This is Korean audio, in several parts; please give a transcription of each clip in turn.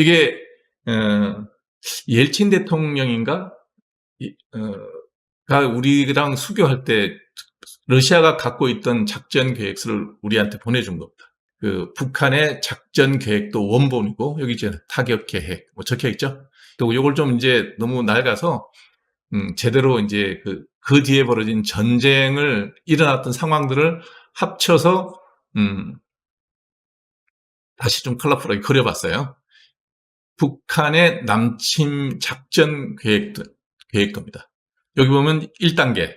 이게 옐친 대통령인가? 가 우리랑 수교할 때 러시아가 갖고 있던 작전 계획서를 우리한테 보내준 겁니다. 그 북한의 작전 계획도 원본이고 여기 이제 타격 계획 뭐 적혀 있죠. 또 이걸 좀 이제 너무 낡아서 제대로 이제 그 뒤에 벌어진 전쟁을 일어났던 상황들을 합쳐서 다시 좀 컬러풀하게 그려봤어요. 북한의 남침 작전 계획입니다. 여기 보면 1단계,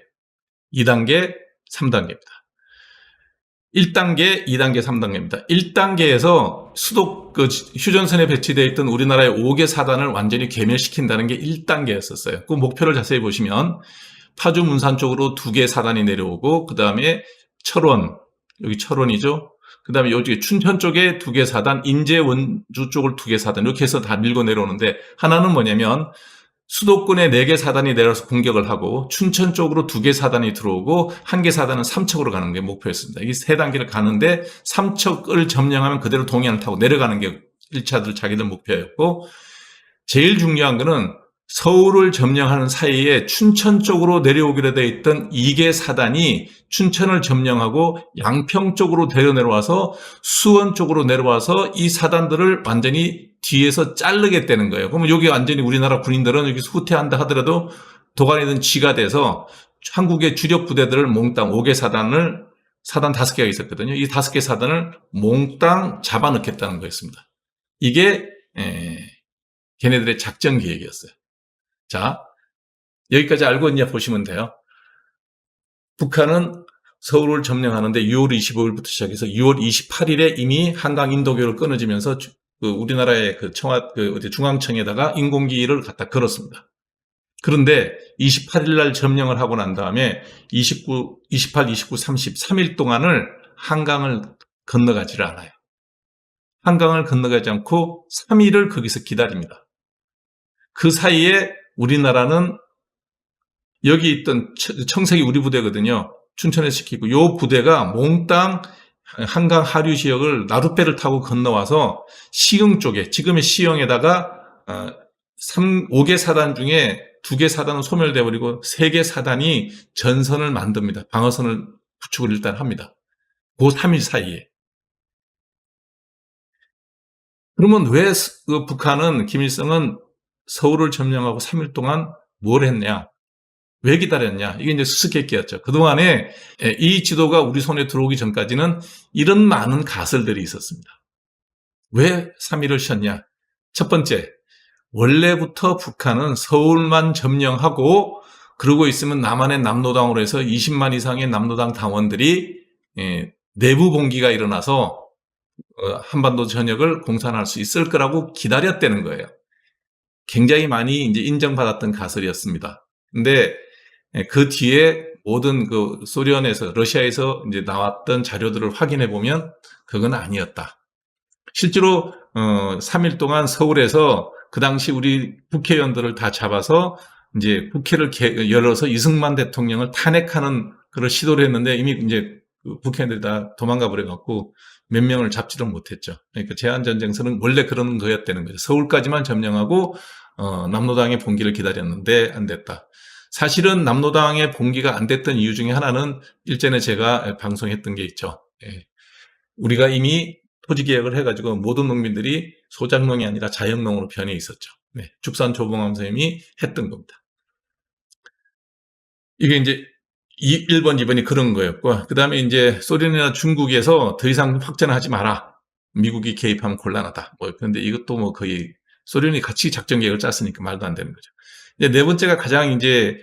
2단계, 3단계입니다. 1단계, 2단계, 3단계입니다. 1단계에서 휴전선에 배치되어 있던 우리나라의 5개 사단을 완전히 괴멸시킨다는 게 1단계였었어요. 그 목표를 자세히 보시면 파주 문산 쪽으로 2개 사단이 내려오고 그 다음에 철원, 여기 철원이죠. 그 다음에 여기 춘천 쪽에 2개 사단, 인제 원주 쪽을 2개 사단 이렇게 해서 다 밀고 내려오는데 하나는 뭐냐면 수도권에 4개 사단이 내려와서 공격을 하고 춘천 쪽으로 2개 사단이 들어오고 1개 사단은 삼척으로 가는 게 목표였습니다. 이 3단계를 가는데 삼척을 점령하면 그대로 동해안을 타고 내려가는 게 1차들 자기들 목표였고 제일 중요한 거는 서울을 점령하는 사이에 춘천 쪽으로 내려오기로 되어 있던 2개 사단이 춘천을 점령하고 양평 쪽으로 내려와서 수원 쪽으로 내려와서 이 사단들을 완전히 뒤에서 자르겠다는 거예요. 그러면 여기 완전히 우리나라 군인들은 여기서 후퇴한다 하더라도 도관이든 쥐가 돼서 한국의 주력 부대들을 몽땅 5개 사단 5개가 있었거든요. 이 5개 사단을 몽땅 잡아넣겠다는 거였습니다. 이게 걔네들의 작전 계획이었어요. 자, 여기까지 알고 있냐 보시면 돼요. 북한은 서울을 점령하는데 6월 25일부터 시작해서 6월 28일에 이미 한강 인도교를 끊어지면서 우리나라의 중앙청에다가 인공기를 갖다 걸었습니다. 그런데 28일 날 점령을 하고 난 다음에 28, 29, 30, 3일 동안을 한강을 건너가지를 않아요. 한강을 건너가지 않고 3일을 거기서 기다립니다. 그 사이에 우리나라는 여기 있던 청색이 우리 부대거든요. 춘천에 시키고 요 부대가 몽땅 한강 하류 지역을 나룻배를 타고 건너와서 시흥 쪽에 지금의 시흥에다가 5개 사단 중에 2개 사단은 소멸돼 버리고 3개 사단이 전선을 만듭니다. 방어선을 구축을 일단 합니다. 그 3일 사이에. 그러면 왜 북한은 김일성은 서울을 점령하고 3일 동안 뭘 했냐? 왜 기다렸냐? 이게 이제 수수께끼였죠. 그동안에 이 지도가 우리 손에 들어오기 전까지는 이런 많은 가설들이 있었습니다. 왜 3일을 쉬었냐? 첫 번째, 원래부터 북한은 서울만 점령하고 그러고 있으면 남한의 남노당으로 해서 20만 이상의 남노당 당원들이 내부 봉기가 일어나서 한반도 전역을 공산할 수 있을 거라고 기다렸다는 거예요. 굉장히 많이 이제 인정받았던 가설이었습니다. 근데 그 뒤에 모든 소련에서, 러시아에서 이제 나왔던 자료들을 확인해 보면 그건 아니었다. 실제로 3일 동안 서울에서 그 당시 우리 국회의원들을 다 잡아서 이제 국회를 열어서 이승만 대통령을 탄핵하는 그런 시도를 했는데 이미 이제 국회의원들이 다 도망가 버려갖고 몇 명을 잡지도 못했죠. 그러니까 제한전쟁선은 원래 그런 거였다는 거죠. 서울까지만 점령하고 남노당의 봉기를 기다렸는데 안 됐다. 사실은 남노당의 봉기가 안 됐던 이유 중에 하나는 일전에 제가 방송했던 게 있죠. 우리가 이미 토지개혁을 해가지고 모든 농민들이 소작농이 아니라 자연농으로 변해 있었죠. 죽산조봉암 선생님이 했던 겁니다. 이게 이제 1번, 2번이 그런 거였고, 그 다음에 이제 소련이나 중국에서 더 이상 확전하지 마라. 미국이 개입하면 곤란하다. 그런데 이것도 거의 소련이 같이 작전 계획을 짰으니까 말도 안 되는 거죠. 이제 네 번째가 가장 이제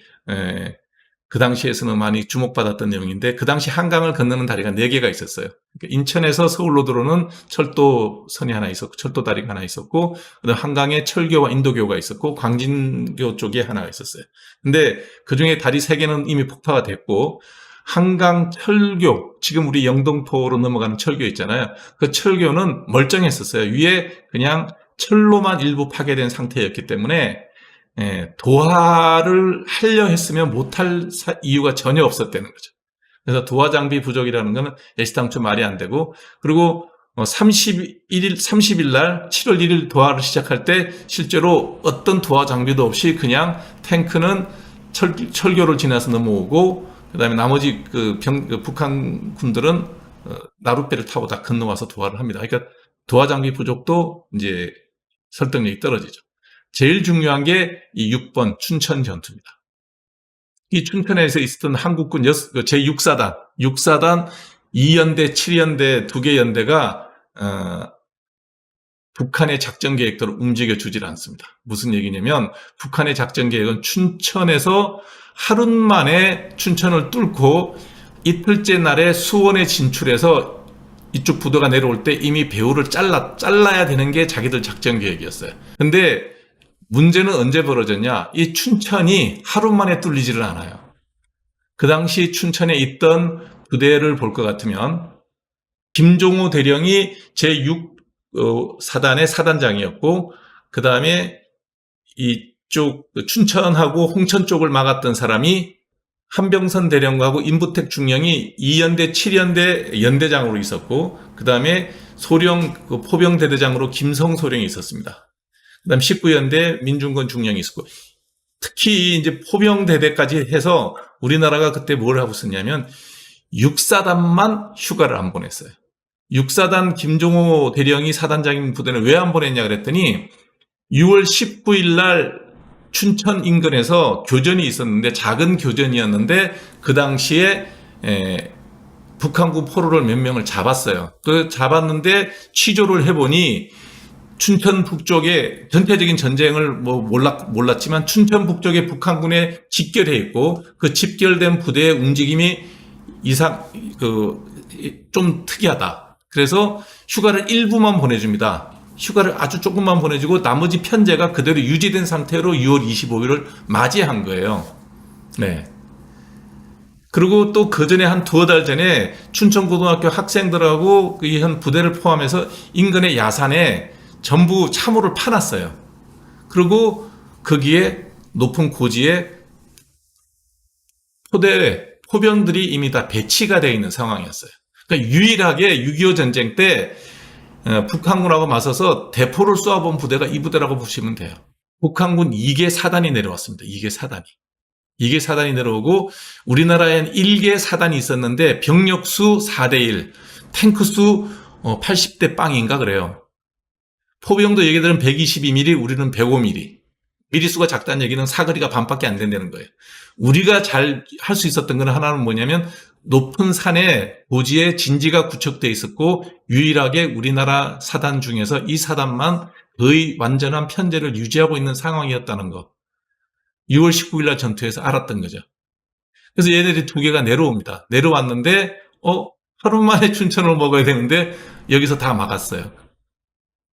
그 당시에서는 많이 주목받았던 내용인데 그 당시 한강을 건너는 다리가 4개가 있었어요. 그러니까 인천에서 서울로 들어오는 철도선이 하나 있었고 철도 다리가 하나 있었고 그다음 한강에 철교와 인도교가 있었고 광진교 쪽에 하나가 있었어요. 근데 그중에 다리 3개는 이미 폭파가 됐고 한강 철교, 지금 우리 영동포로 넘어가는 철교 있잖아요. 그 철교는 멀쩡했었어요. 위에 그냥 철로만 일부 파괴된 상태였기 때문에 도하를 하려 했으면 못할 이유가 전혀 없었다는 거죠. 그래서 도하 장비 부족이라는 거는 애시당초 말이 안 되고, 그리고 30일 날 7월 1일 도하를 시작할 때 실제로 어떤 도하 장비도 없이 그냥 탱크는 철교를 지나서 넘어오고 그다음에 나머지 그 북한 군들은 나룻배를 타고 다 건너와서 도하를 합니다. 그러니까 도하 장비 부족도 이제 설득력이 떨어지죠. 제일 중요한 게 이 6번 춘천 전투입니다. 이 춘천에서 있었던 한국군 제6사단, 6사단 2연대, 7연대 두 개 연대가 북한의 작전 계획대로 움직여 주질 않습니다. 무슨 얘기냐면 북한의 작전 계획은 춘천에서 하루 만에 춘천을 뚫고 이틀째 날에 수원에 진출해서 이쪽 부대가 내려올 때 이미 배후를 잘라야 되는 게 자기들 작전 계획이었어요. 근데 문제는 언제 벌어졌냐? 이 춘천이 하루 만에 뚫리지를 않아요. 그 당시 춘천에 있던 부대를 볼 것 같으면 김종호 대령이 제6사단의 사단장이었고 그 다음에 이쪽 춘천하고 홍천 쪽을 막았던 사람이 한병선 대령하고 임부택 중령이 2연대, 7연대 연대장으로 있었고 그 다음에 소령 포병대대장으로 김성 소령이 있었습니다. 그 다음 19연대 민중건 중령이 있었고 특히 이제 포병대대까지 해서 우리나라가 그때 뭘 하고 있었냐면 6사단만 휴가를 안 보냈어요. 6사단 김종호 대령이 사단장인 부대는 왜 안 보냈냐 그랬더니 6월 19일 날 춘천 인근에서 교전이 있었는데 작은 교전이었는데 그 당시에 북한군 포로를 몇 명을 잡았어요. 그 잡았는데 취조를 해보니 춘천 북쪽에 전체적인 전쟁을 몰랐지만 춘천 북쪽에 북한군에 집결해 있고 그 집결된 부대의 움직임이 좀 특이하다. 그래서 휴가를 일부만 보내줍니다. 휴가를 아주 조금만 보내주고 나머지 편제가 그대로 유지된 상태로 6월 25일을 맞이한 거예요. 네. 그리고 또 그 전에 한 두어 달 전에 춘천고등학교 학생들하고 한 부대를 포함해서 인근의 야산에 전부 참호를 파놨어요. 그리고 거기에 높은 고지에 포병들이 이미 다 배치가 되어 있는 상황이었어요. 그러니까 유일하게 6.25 전쟁 때 북한군하고 맞서서 대포를 쏘아본 부대가 이 부대라고 보시면 돼요. 북한군 2개 사단이 내려왔습니다. 2개 사단이. 2개 사단이 내려오고 우리나라엔 1개 사단이 있었는데 병력수 4대1, 탱크수 80대 빵인가 그래요. 포병도 얘기들은 122mm, 우리는 105mm. 미리수가 작다는 얘기는 사거리가 반밖에 안 된다는 거예요. 우리가 잘 할 수 있었던 건 하나는 뭐냐면 높은 산에 고지에 진지가 구축되어 있었고 유일하게 우리나라 사단 중에서 이 사단만 거의 완전한 편제를 유지하고 있는 상황이었다는 거. 6월 19일 날 전투에서 알았던 거죠. 그래서 얘네들이 두 개가 내려옵니다. 내려왔는데 하루 만에 춘천을 먹어야 되는데 여기서 다 막았어요.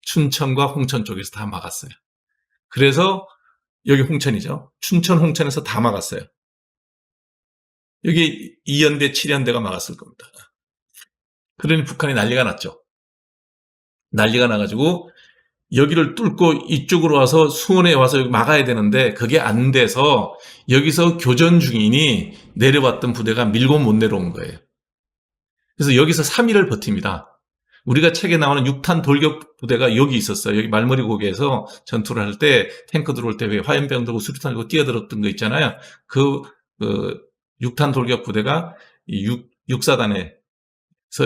춘천과 홍천 쪽에서 다 막았어요. 그래서 여기 홍천이죠. 춘천, 홍천에서 다 막았어요. 여기 2연대, 7연대가 막았을 겁니다. 그러니 북한이 난리가 났죠. 난리가 나가지고 여기를 뚫고 이쪽으로 와서 수원에 와서 여기 막아야 되는데 그게 안 돼서 여기서 교전 중이니 내려왔던 부대가 밀고 못 내려온 거예요. 그래서 여기서 3일을 버팁니다. 우리가 책에 나오는 6탄 돌격 부대가 여기 있었어요. 여기 말머리 고개에서 전투를 할 때 탱크 들어올 때 왜 화염병 들고 수류탄 들고 뛰어들었던 거 있잖아요. 그 6탄 돌격 부대가 6사단에서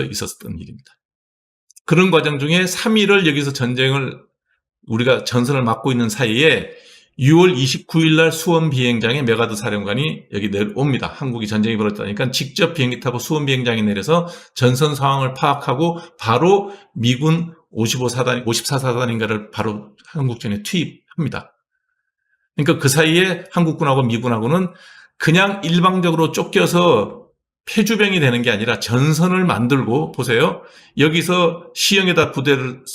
있었던 일입니다. 그런 과정 중에 3일을 여기서 우리가 전선을 막고 있는 사이에 6월 29일 날 수원 비행장에 메가드 사령관이 여기 내려옵니다. 한국이 전쟁이 벌어졌다니까 직접 비행기 타고 수원 비행장에 내려서 전선 상황을 파악하고 바로 미군 54사단인가를 바로 한국전에 투입합니다. 그러니까 그 사이에 한국군하고 미군하고는 그냥 일방적으로 쫓겨서 폐주병이 되는 게 아니라 전선을 만들고 보세요. 여기서 시형에다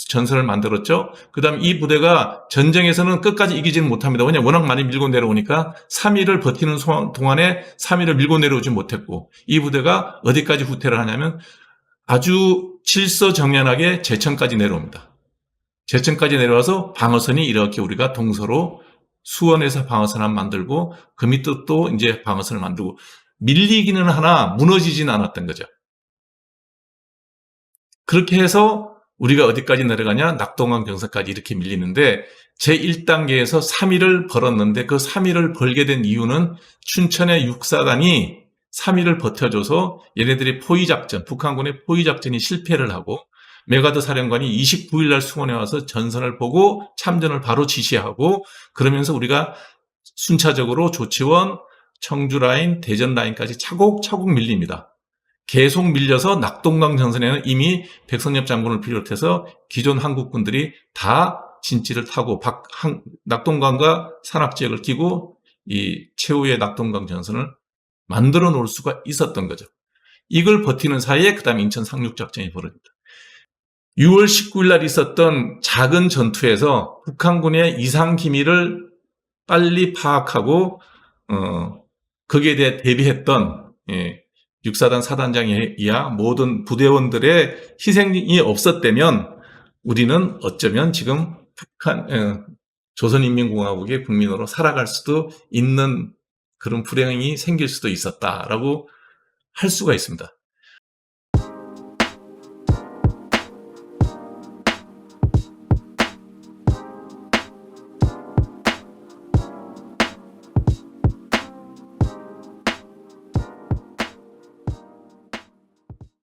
전선을 만들었죠. 그 다음 이 부대가 전쟁에서는 끝까지 이기지는 못합니다. 왜냐하면 워낙 많이 밀고 내려오니까 3일을 버티는 동안에 3일을 밀고 내려오지 못했고 이 부대가 어디까지 후퇴를 하냐면 아주 질서정연하게 제천까지 내려옵니다. 제천까지 내려와서 방어선이 이렇게 우리가 동서로 수원에서 방어선 을 만들고 그 밑도 또 이제 방어선을 만들고 밀리기는 하나 무너지진 않았던 거죠. 그렇게 해서 우리가 어디까지 내려가냐? 낙동강 경사까지 이렇게 밀리는데 제1단계에서 3일을 벌었는데 그 3일을 벌게 된 이유는 춘천의 육사단이 3일을 버텨줘서 얘네들이 포위작전, 북한군의 포위작전이 실패를 하고 메가더 사령관이 29일 날 수원에 와서 전선을 보고 참전을 바로 지시하고 그러면서 우리가 순차적으로 조치원, 청주 라인, 대전 라인까지 차곡차곡 밀립니다. 계속 밀려서 낙동강 전선에는 이미 백선엽 장군을 비롯해서 기존 한국군들이 다 진지를 타고 낙동강과 산악지역을 끼고 이 최후의 낙동강 전선을 만들어 놓을 수가 있었던 거죠. 이걸 버티는 사이에 그다음에 인천 상륙작전이 벌어집니다. 6월 19일 날 있었던 작은 전투에서 북한군의 이상 기밀을 빨리 파악하고 거기에 대해 대비했던 육사단 사단장이야 모든 부대원들의 희생이 없었다면 우리는 어쩌면 지금 조선인민공화국의 국민으로 살아갈 수도 있는 그런 불행이 생길 수도 있었다라고 할 수가 있습니다.